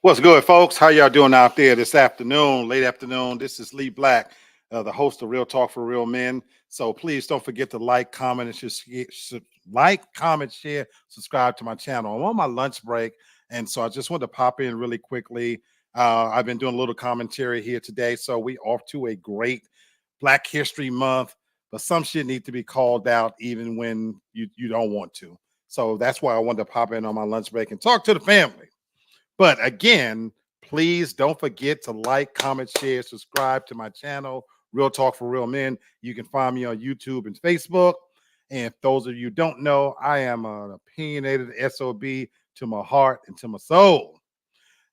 What's good, folks? How y'all doing out there this afternoon, late afternoon? This is Lee Black, the host of Real Talk for Real Men. So please don't forget to like, comment, and share, subscribe to my channel. I'm on my lunch break, and so I just wanted to pop in really quickly. I've been doing a little commentary here today, so we off to a great Black History Month, but some shit need to be called out even when you don't want to. So that's why I wanted to pop in on my lunch break and talk to the family. But again, please don't forget to like, comment, share, subscribe to my channel, Real Talk for Real Men. You can find me on YouTube and Facebook. And if those of you don't know, I am an opinionated SOB to my heart and to my soul.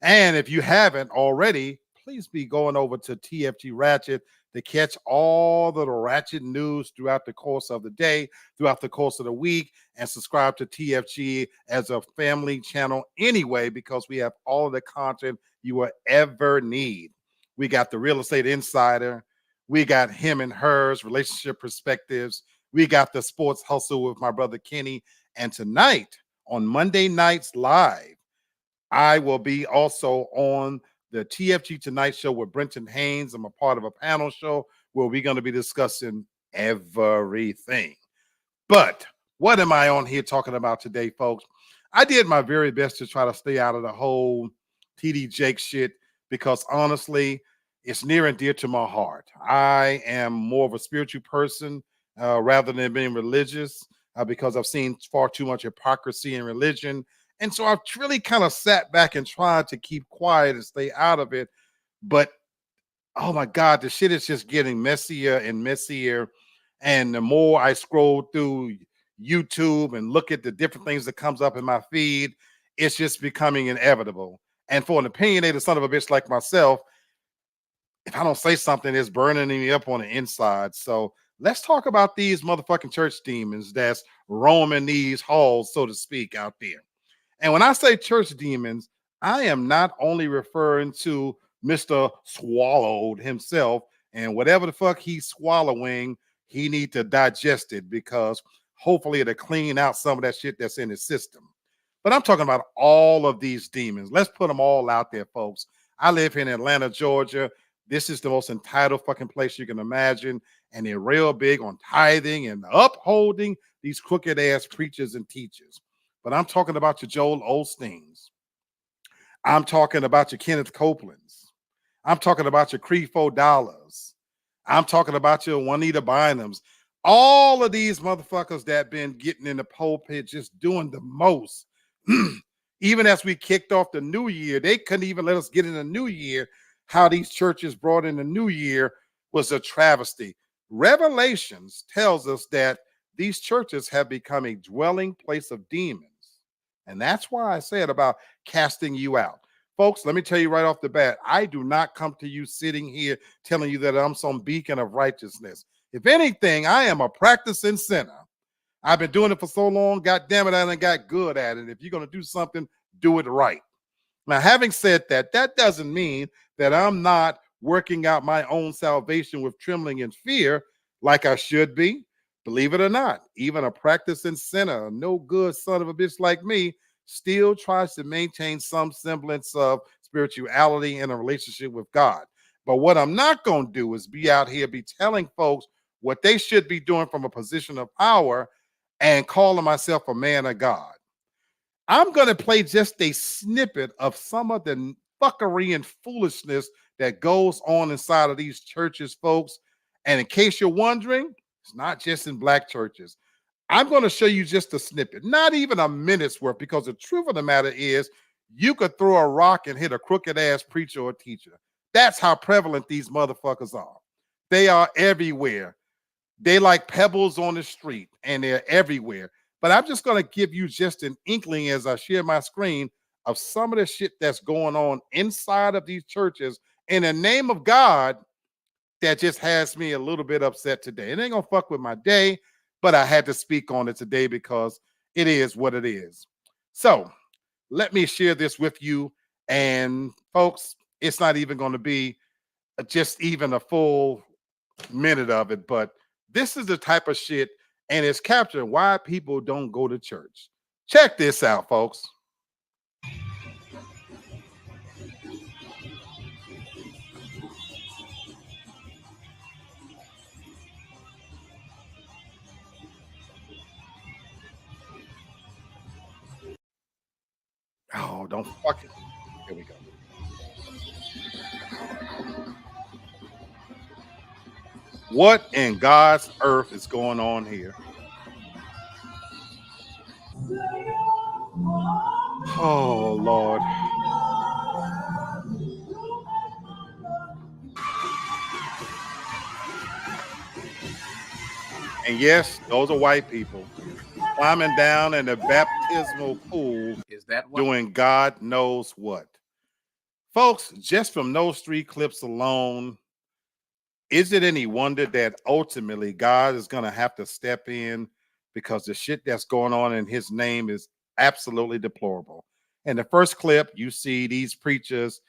And if you haven't already, please be going over to TFG Ratchet to catch all the ratchet news throughout the course of the day, throughout the course of the week, and subscribe to TFG as a family channel anyway, because we have all of the content you will ever need. We got the Real Estate Insider, we got Him and Hers, Relationship Perspectives, we got the Sports Hustle with my brother Kenny, and tonight on Monday Nights Live, I will be also on the TFG Tonight Show with Brenton Haynes. I'm a part of a panel show where we're going to be discussing everything. But what am I on here talking about today, folks? I did my very best to try to stay out of the whole TD Jake shit because honestly, it's near and dear to my heart. I am more of a spiritual person rather than being religious because I've seen far too much hypocrisy in religion. And so I've really kind of sat back and tried to keep quiet and stay out of it. But oh my God, the shit is just getting messier and messier. And the more I scroll through YouTube and look at the different things that comes up in my feed, it's just becoming inevitable. And for an opinionated son of a bitch like myself, if I don't say something, it's burning me up on the inside. So let's talk about these motherfucking church demons that's roaming these halls, so to speak, out there. And when I say church demons, I am not only referring to Mr. Swallowed himself and whatever the fuck he's swallowing, he need to digest it because hopefully it'll clean out some of that shit that's in his system. But I'm talking about all of these demons. Let's put them all out there, folks. I live in Atlanta, Georgia. This is the most entitled fucking place you can imagine. And they're real big on tithing and upholding these crooked ass preachers and teachers. But I'm talking about your Joel Osteens. I'm talking about your Kenneth Copelands. I'm talking about your Creflo Dollars. I'm talking about your Juanita Bynums. All of these motherfuckers that been getting in the pulpit just doing the most. Even as we kicked off the new year, they couldn't even let us get in the new year. How these churches brought in the new year was a travesty. Revelations tells us that these churches have become a dwelling place of demons. And that's why I said about casting you out. Folks, let me tell you right off the bat, I do not come to you sitting here telling you that I'm some beacon of righteousness. If anything, I am a practicing sinner. I've been doing it for so long, God damn it, I done got good at it. If you're going to do something, do it right. Now, having said that, that doesn't mean that I'm not working out my own salvation with trembling and fear like I should be. Believe it or not, even a practicing sinner, a no good son of a bitch like me, still tries to maintain some semblance of spirituality and a relationship with God. But what I'm not going to do is be out here, be telling folks what they should be doing from a position of power and calling myself a man of God. I'm going to play just a snippet of some of the fuckery and foolishness that goes on inside of these churches, folks. And in case you're wondering, it's not just in black churches. I'm going to show you just a snippet, not even a minute's worth, because the truth of the matter is you could throw a rock and hit a crooked ass preacher or teacher. That's how prevalent these motherfuckers are. They are everywhere. They like pebbles on the street and they're everywhere. But I'm just going to give you just an inkling as I share my screen of some of the shit that's going on inside of these churches in the name of God that just has me a little bit upset today. It ain't going to fuck with my day, but I had to speak on it today because it is what it is. So let me share this with you. And folks, it's not even going to be just even a full minute of it, but this is the type of shit, and it's capturing why people don't go to church. Check this out, folks. don't fucking. Here we go. What in God's earth is going on here? Oh Lord. And yes, those are white people climbing down in the baptismal pool Is that what? doing God knows what. Folks, just from those three clips alone, is it any wonder that ultimately God is going to have to step in because the shit that's going on in his name is absolutely deplorable? In the first clip, you see these preachers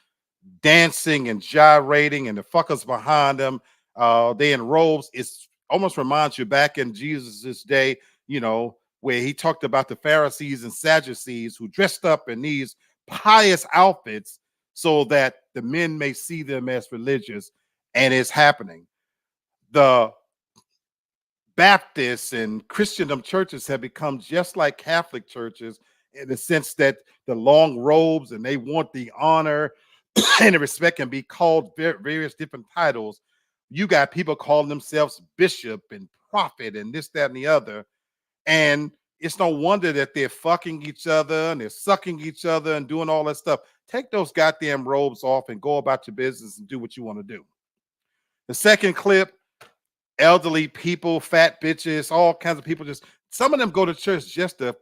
dancing and gyrating, and the fuckers behind them, they in robes. It's almost reminds you back in Jesus's day, where he talked about the Pharisees and Sadducees who dressed up in these pious outfits so that the men may see them as religious, and it's happening. The Baptists and Christendom churches have become just like Catholic churches in the sense that the long robes and they want the honor and the respect and be called various different titles. You got people calling themselves bishop and prophet and this, that, and the other. And it's no wonder that they're fucking each other and they're sucking each other and doing all that stuff. Take those goddamn robes off and go about your business and do what you want to do. The second clip, elderly people, fat bitches, all kinds of people. Just some of them go to church just to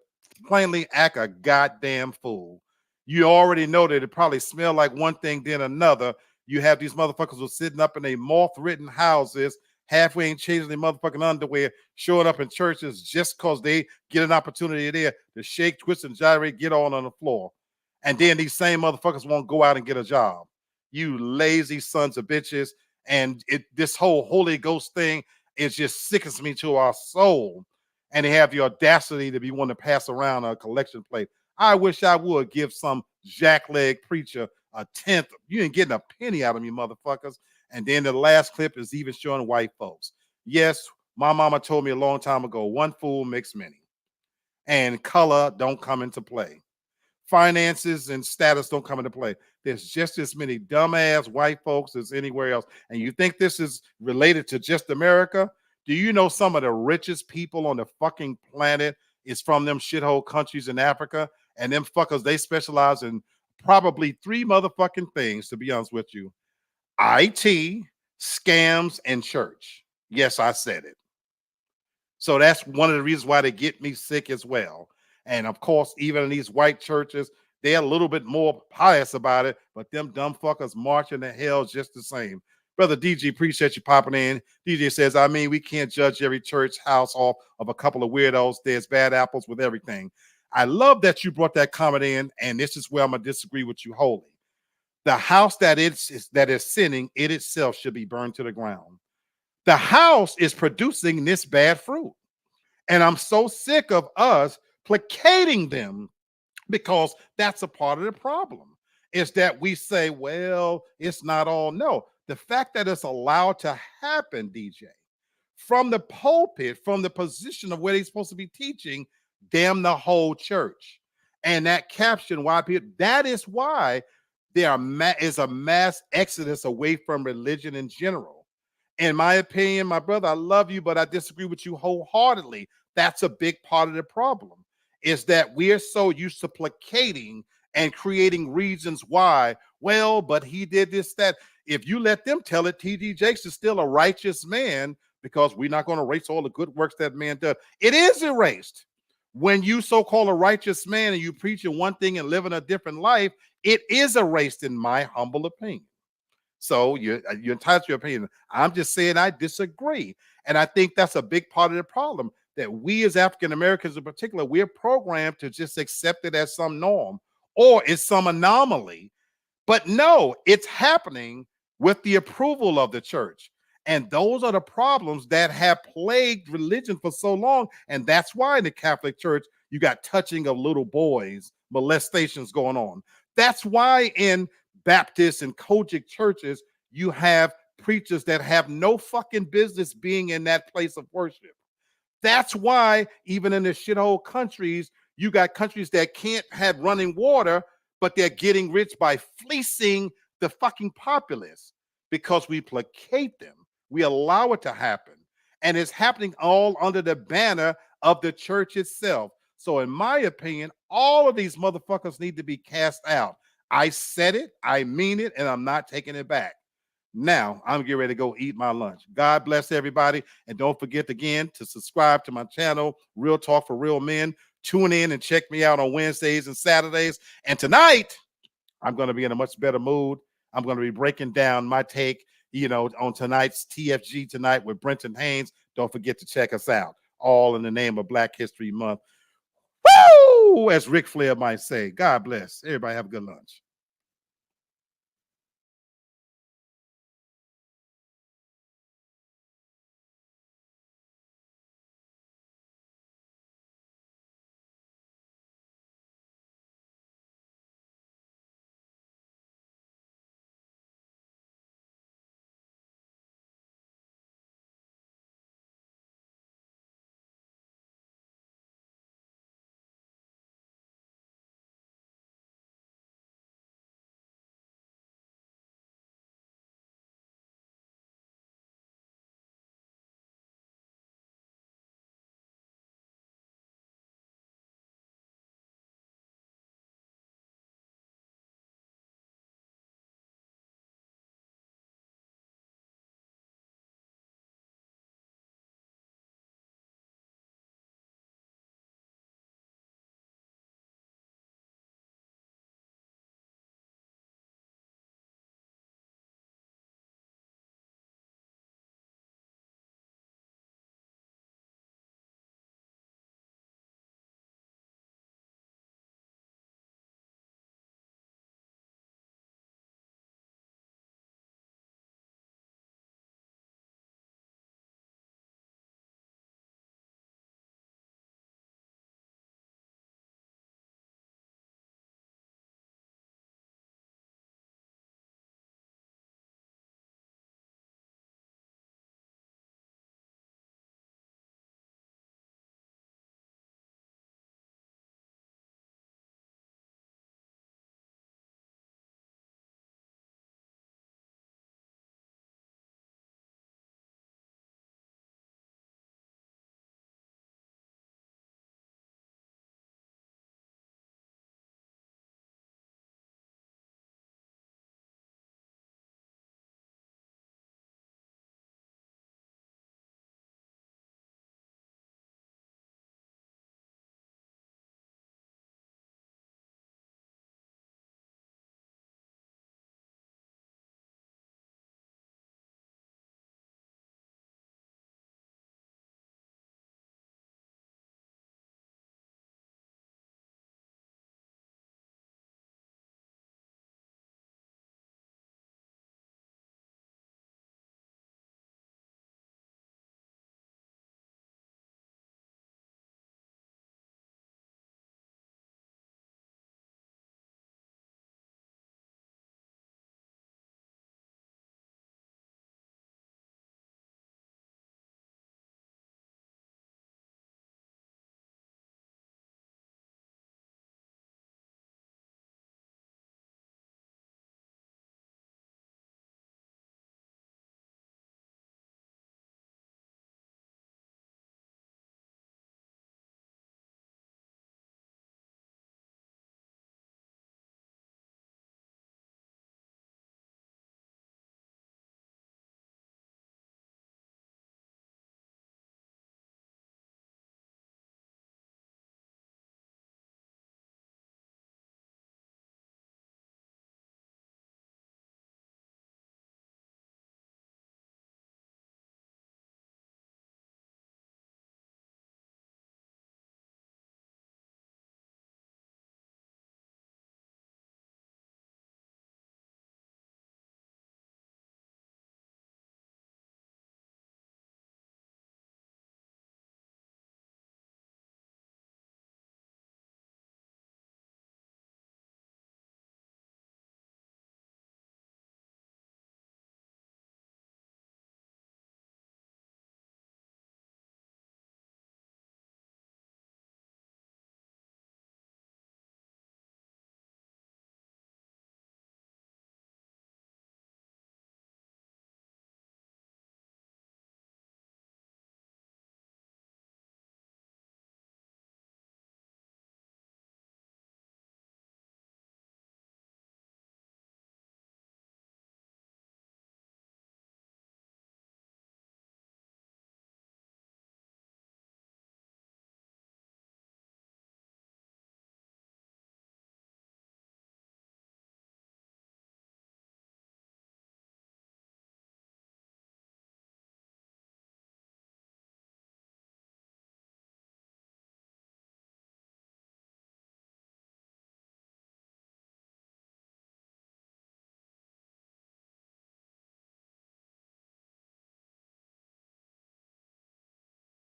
plainly act a goddamn fool. You already know that it probably smell like one thing, then another. You have these motherfuckers who are sitting up in a moth-ridden houses, halfway ain't changing their motherfucking underwear, showing up in churches just because they get an opportunity there to shake, twist, and gyrate, get on the floor. And then these same motherfuckers won't go out and get a job. You lazy sons of bitches. And this whole Holy Ghost thing is just sickens me to our soul. And they have the audacity to be wanting to pass around a collection plate. I wish I would give some jackleg preacher a tenth. You ain't getting a penny out of me, motherfuckers. And then the last clip is even showing white folks. Yes, my mama told me a long time ago, one fool makes many. And color don't come into play. Finances and status don't come into play. There's just as many dumbass white folks as anywhere else. And you think this is related to just America? Do you know some of the richest people on the fucking planet is from them shithole countries in Africa? And them fuckers, they specialize in probably three motherfucking things, to be honest with you: IT, scams, and church. Yes, I said it. So that's one of the reasons why they get me sick as well. And of course, even in these white churches, they're a little bit more pious about it, but them dumb fuckers marching to hell just the same. Brother DG, appreciate you popping in. DJ says, I mean, we can't judge every church house off of a couple of weirdos. There's bad apples with everything. I love that you brought that comment in, and this is where I'm gonna disagree with you wholly. The house that is sinning, it itself should be burned to the ground. The house is producing this bad fruit. And I'm so sick of us placating them because that's a part of the problem. Is that we say, well, it's not all. No, the fact that it's allowed to happen, DJ, from the pulpit, from the position of where they're supposed to be teaching, damn the whole church. And that caption, why people, that is why is a mass exodus away from religion in general. In my opinion, my brother, I love you, but I disagree with you wholeheartedly. That's a big part of the problem, is that we are so used to placating and creating reasons why. Well, but he did this, that. If you let them tell it, TD Jakes is still a righteous man, because we're not going to erase all the good works that man does. It is erased. When you so-called a righteous man and you preaching one thing and living a different life, it is erased, in my humble opinion. So you're entitled to your opinion. I'm just saying I disagree. And I think that's a big part of the problem, that we as African Americans in particular, we're programmed to just accept it as some norm or it's some anomaly. But no, it's happening with the approval of the church. And those are the problems that have plagued religion for so long. And that's why in the Catholic Church, you got touching of little boys, molestations going on. That's why in Baptist and Kojic churches, you have preachers that have no fucking business being in that place of worship. That's why even in the shithole countries, you got countries that can't have running water but they're getting rich by fleecing the fucking populace because we placate them. We allow it to happen. And it's happening all under the banner of the church itself. So, in my opinion, all of these motherfuckers need to be cast out. I said it, I mean it, and I'm not taking it back. Now, I'm getting ready to go eat my lunch. God bless everybody. And don't forget again to subscribe to my channel, Real Talk for Real Men. Tune in and check me out on Wednesdays and Saturdays. And tonight, I'm going to be in a much better mood. I'm going to be breaking down my take, on tonight's TFG tonight with Brenton Haynes. Don't forget to check us out. All in the name of Black History Month. Woo! As Ric Flair might say. God bless. Everybody have a good lunch.